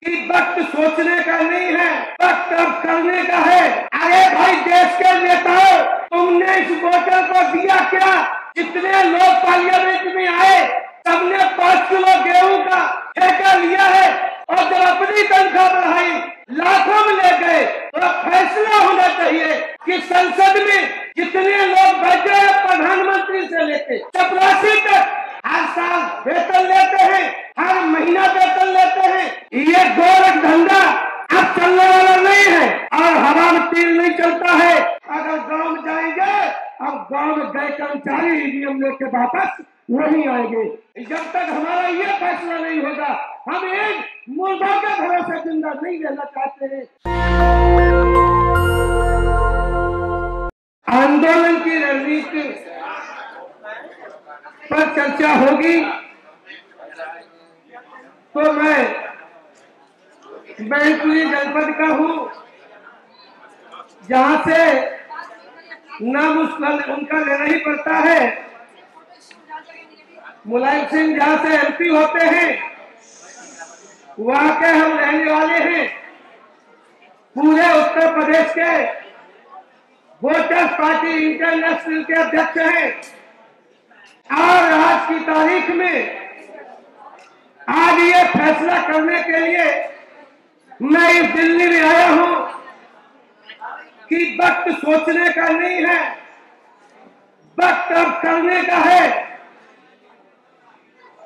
कि वक्त सोचने का नहीं है, वक्त अब करने का है। अरे भाई देश के नेताओं, तुमने इस वोटर को दिया क्या? जितने लोग पार्लियामेंट में आए सबने 5 किलो गेहूं का ठेका लिया है और जब अपनी तनख्वाह बढ़ाई लाखों में ले गए, तो फैसला होना चाहिए कि संसद में जितने लोग बैठे हैं प्रधानमंत्री से लेके चपरासी तक हर साल वेतन लेते हैं, हर महीना वेतन लेते हैं। ये गोरख धंधा अब चलने वाला नहीं है और हवा में तीर नहीं चलता है। अगर गांव में जाएंगे, अब गांव में गए कर्मचारी ईवीएम लेके वापस वही आएंगे। जब तक हमारा ये फैसला नहीं होगा, हम एक मुर्दों के भरोसे जिंदा नहीं रहना चाहते हैं। आंदोलन की रणनीति पर चर्चा होगी तो मैं मैनपुरी जनपद का हूँ, जहाँ से नाम उनका लेना ही पड़ता है। मुलायम सिंह जहाँ से एमपी होते हैं वहाँ के हम रहने वाले हैं। पूरे उत्तर प्रदेश के वोटर्स पार्टी इंटरनेशनल के अध्यक्ष हैं और आज की तारीख में आज ये फैसला करने के लिए मैं इस दिल्ली में आया हूं कि वक्त सोचने का नहीं है, वक्त अब करने का है।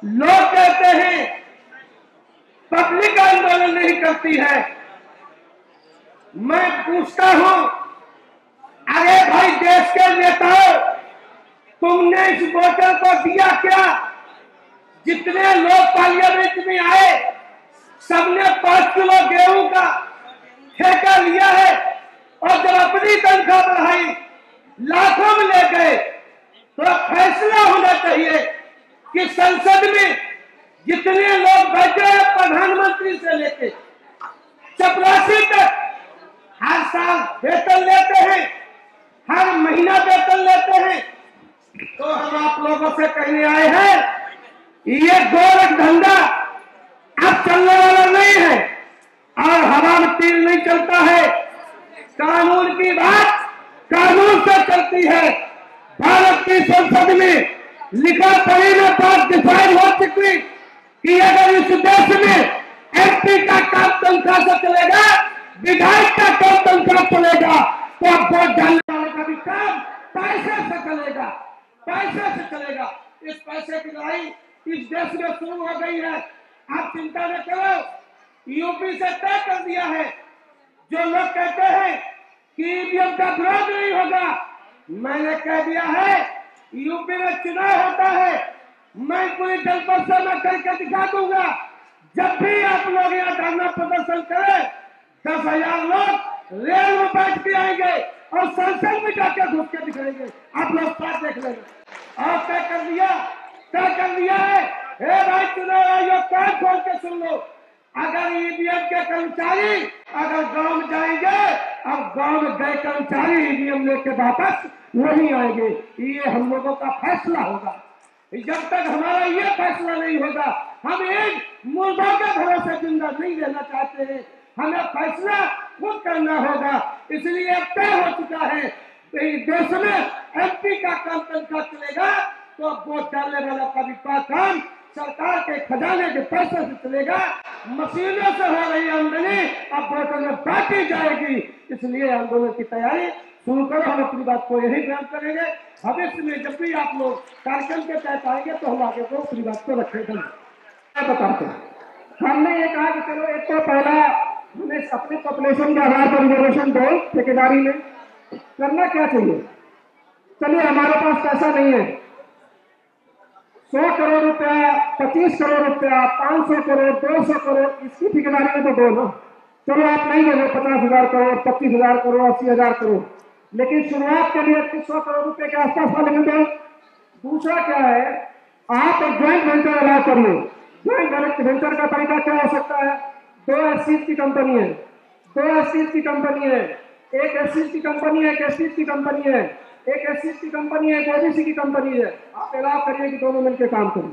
लोग कहते हैं पब्लिक आंदोलन नहीं करती है। मैं पूछता हूं, अरे भाई देश के नेताओं, तुमने इस वोटर को दिया क्या? जितने लोग पार्लियामेंट में आए सबने 5 किलो गेहूं का ठेका लिया है और जब अपनी तनख्वाह बढ़ाई लाखों में ले गए, तो फैसला होना चाहिए कि संसद में जितने लोग बैठे हैं प्रधानमंत्री से लेके चपरासी तक हर साल वेतन लेते हैं, हर महीना वेतन लेते हैं, तो हम आप लोगों से कहने आए हैं ये गोरख धंधा अब चलने वाला नहीं है और हवा में तीर नहीं चलता है। कानून की बात कानून से चलती है। भारत की संसद में लिखा पढ़ी में बात डिसाइड हो चुकी कि अगर इस देश में एमपी का काम तनख्वाह से चलेगा, विधायक का काम तनख्वाह चलेगा, तो अब वोट डालने वाले का भी काम पैसे से चलेगा, पैसे से चलेगा। इस पैसे की लड़ाई इस देश में शुरू हो गई है। आप चिंता न करो, यूपी से तय कर दिया है। जो लोग कहते हैं कि ईवीएम का विरोध नहीं होगा, मैंने कह दिया है यूपी में चुनाव होता है, मैं पूरी जनपद से मैं करके दिखा दूंगा। जब भी आप लोग यहाँ धरना प्रदर्शन करें, 10,000 लोग रेल में बैठ के आएंगे और संसद में जाकर घुस के दिखाएंगे। आप लोग साथ देख लेंगे। और तय कर दिया है। हे भाई, चुनाव आयोग कान खोल के सुन लो, अगर ईवीएम के कर्मचारी अगर गांव में जाएंगे, अब गांव में गए कर्मचारी ईवीएम लेके वापस वही आएंगे। ये हम लोगों का फैसला होगा। जब तक हमारा ये फैसला नहीं होगा, हम एक मुर्दों के भरोसे जिंदा नहीं रहना चाहते हैं। हमें फैसला खुद करना होगा। इसलिए अब तय हो चुका है देश में एमपी का काम तनख्वाह चलेगा, तो वोट डालने वाला का भी काम सरकार के खजाने के पैसे से चलेगा। मशीनों से हो रही आमदनी अब वोटों में बांटी जाएगी। इसलिए आंदोलन की तैयारी शुरू करो। हम अपनी बात को यही बयान करेंगे। भविष्य में जब भी आप लोग कार्यक्रम के तहत आएंगे तो हम आगे को अपनी बात को रखेंगे। बताते हैं, हमने ये कहा कि चलो एक तो पहला हमें अपने पॉपुलेशन के आधार पर रिजर्वेशन दो। ठेकेदारी में करना क्या चाहिए? चलिए, हमारे पास पैसा नहीं है, 100 करोड़ रुपया, 25 करोड़ रुपया, 500 करोड़, 200 करोड़, इसकी ठेकेदारी में तो दो ना। चलो आप नहीं दे रहे 50,000 करोड़, 25,000 करोड़, 80,000 करोड़, लेकिन शुरुआत के लिए 100 करोड़ रुपए के आसपास वाले में दो। दूसरा क्या है, आप एक ज्वाइंट वेंचर अलाउ करिए। ज्वाइंट वेंचर का तरीका क्या हो सकता है? 2 एससीज की कंपनी है, 2 एससीज की कंपनी है, एक एससीज की कंपनी है, एक एससीज की कंपनी है, एक एससी की कंपनी है, एक ओबीसी की कंपनी है। आप अलाउ करिए कि दोनों मिलकर काम करें।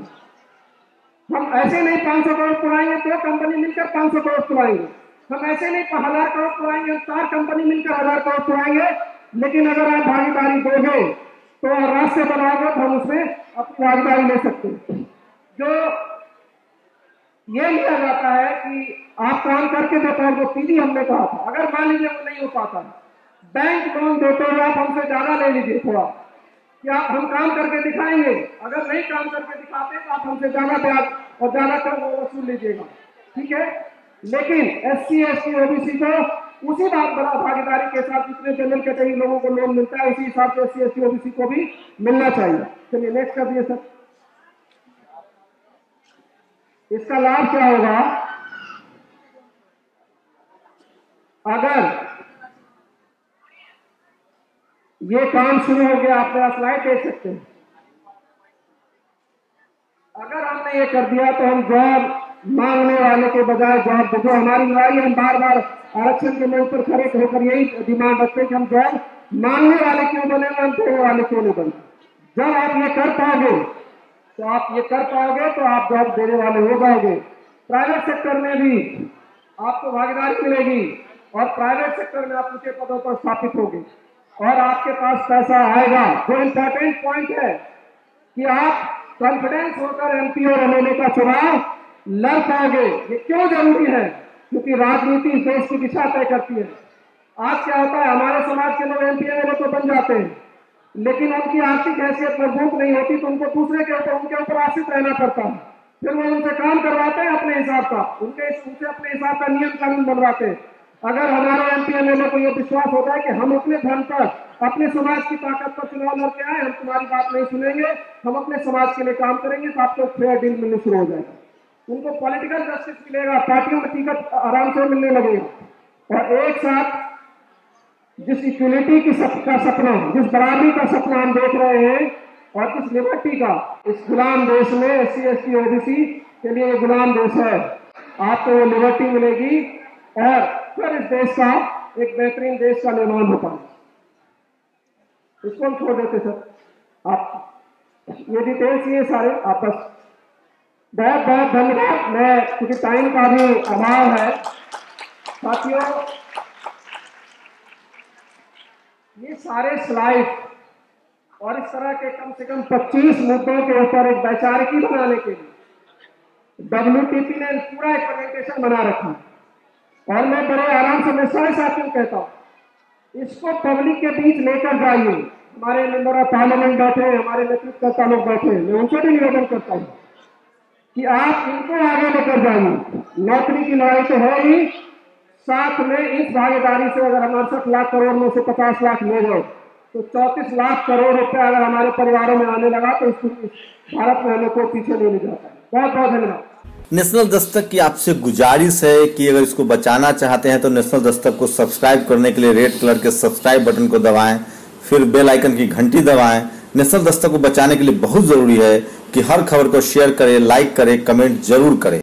हम ऐसे नहीं 500 करोड़ पुराएंगे, 2 कंपनी मिलकर 500 करोड़ पुराएंगे। हम ऐसे नहीं 1000 करोड़ पुराएंगे, 4 कंपनी मिलकर 1000 करोड़ पुराएंगे। लेकिन अगर आप भागीदारी दोगे तो रास्ते बनाओगे तो हम उसमें अपनी भागीदारी ले सकते हैं। जो ये लिया जाता है कि आप काम करके बताओगे, सीधी हमने कहा था, अगर मान लीजिए वो नहीं हो पाता, बैंक लोन देते हुए आप हमसे ज्यादा ले लीजिए थोड़ा, कि आप हम काम करके दिखाएंगे। अगर नहीं काम करके दिखाते तो आप हमसे ज्यादा ब्याज और ज्यादा कर वसूल लीजिएगा, ठीक है। लेकिन SC ST OBC को उसी बात बड़ा भागीदारी के साथ जितने जनरल कैटेगरी लोगों को लोन मिलता है उसी हिसाब से SC ST OBC को भी मिलना चाहिए। चलिए नेक्स्ट कर दिए सर। इसका लाभ क्या होगा? अगर ये काम शुरू हो गया, आप मेरा स्लाइड देख सकते हैं, अगर हमने ये कर दिया तो हम जॉब मांगने वाले के बजाय जॉब, जो हमारी लड़ाई, हम बार बार आरक्षण के मंच पर खड़े होकर यही डिमांड रखते हैं कि हम जॉब मांगने वाले क्यों बने, हम देने वाले क्यों नहीं बने। जब आप ये कर पाओगे तो आप जॉब देने वाले हो जाओगे। प्राइवेट सेक्टर में भी आपको भागीदारी मिलेगी और प्राइवेट सेक्टर में आप ऊंचे पदों पर स्थापित होंगे और आपके पास पैसा आएगा। जो इंपॉर्टेंट पॉइंट है कि आप कॉन्फिडेंस होकर MP और MLA का चुनाव लड़ पाओगे। ये क्यों जरूरी है? क्योंकि राजनीति इस देश की दिशा तय करती है। आज क्या होता है, हमारे समाज के लोग MP MLA तो बन जाते हैं, लेकिन उनकी आर्थिक हैसियत मजबूत नहीं होती तो उनको दूसरे के ऊपर, उनके ऊपर आश्रित रहना पड़ता है। फिर वो उनसे काम करवाते हैं अपने हिसाब का, उनसे अपने हिसाब का नियम कानून बनवाते हैं। अगर हमारे MP MLA को यह विश्वास होता है कि हम अपने धन पर, अपने समाज की ताकत पर चुनाव लड़के आए, हम तुम्हारी बात नहीं सुनेंगे, हम अपने समाज के लिए काम करेंगे, तो आपको फेयर डील मिलनी शुरू हो जाएगा। उनको पॉलिटिकल जस्टिस मिलेगा, पार्टियों में टिकट आराम से मिलने लगेगा। और एक साथ जिस इक्वलिटी की का सपना, जिस बराबरी का सपना हम देख रहे हैं और जिस लिबर्टी का, इस गुलाम देश में SC ST OBC के लिए गुलाम देश है, आपको वो लिबर्टी मिलेगी और फिर इस देश का एक बेहतरीन देश का निर्माण होता है। इसको हम छोड़ देते सर। आप ये डिटेल्स ये सारे आप बस, बहुत बहुत धन्यवाद। मैं क्योंकि टाइम का भी अभाव है साथियों, ये सारे स्लाइड और इस तरह के कम से कम 25 मुद्दों के ऊपर एक वैचारिकी बनाने के लिए WTP ने पूरा एक प्रेजेंटेशन बना रखा और मैं बड़े आराम से मैं सारे साथियों कहता हूँ, इसको पब्लिक के बीच लेकर जाइए। हमारे मेंबर ऑफ पार्लियामेंट बैठे हैं, हमारे नेतृत्वकर्ता लोग बैठे हैं, मैं उनसे भी निवेदन करता हूँ कि आप इनको आगे लेकर जाइए। नौकरी की लड़ाई तो है ही, साथ में इस भागीदारी से अगर हम 68 लाख करोड़ में से 50 लाख ले गए तो 34 लाख करोड़ रुपया अगर हमारे परिवारों में आने लगा तो इस भारत में हमें कोई पीछे नहीं ले जाता है। बहुत बहुत धन्यवाद। नेशनल दस्तक की आपसे गुजारिश है कि अगर इसको बचाना चाहते हैं तो नेशनल दस्तक को सब्सक्राइब करने के लिए रेड कलर के सब्सक्राइब बटन को दबाएं, फिर बेल आइकन की घंटी दबाएं। नेशनल दस्तक को बचाने के लिए बहुत जरूरी है कि हर खबर को शेयर करें, लाइक करें, कमेंट जरूर करें।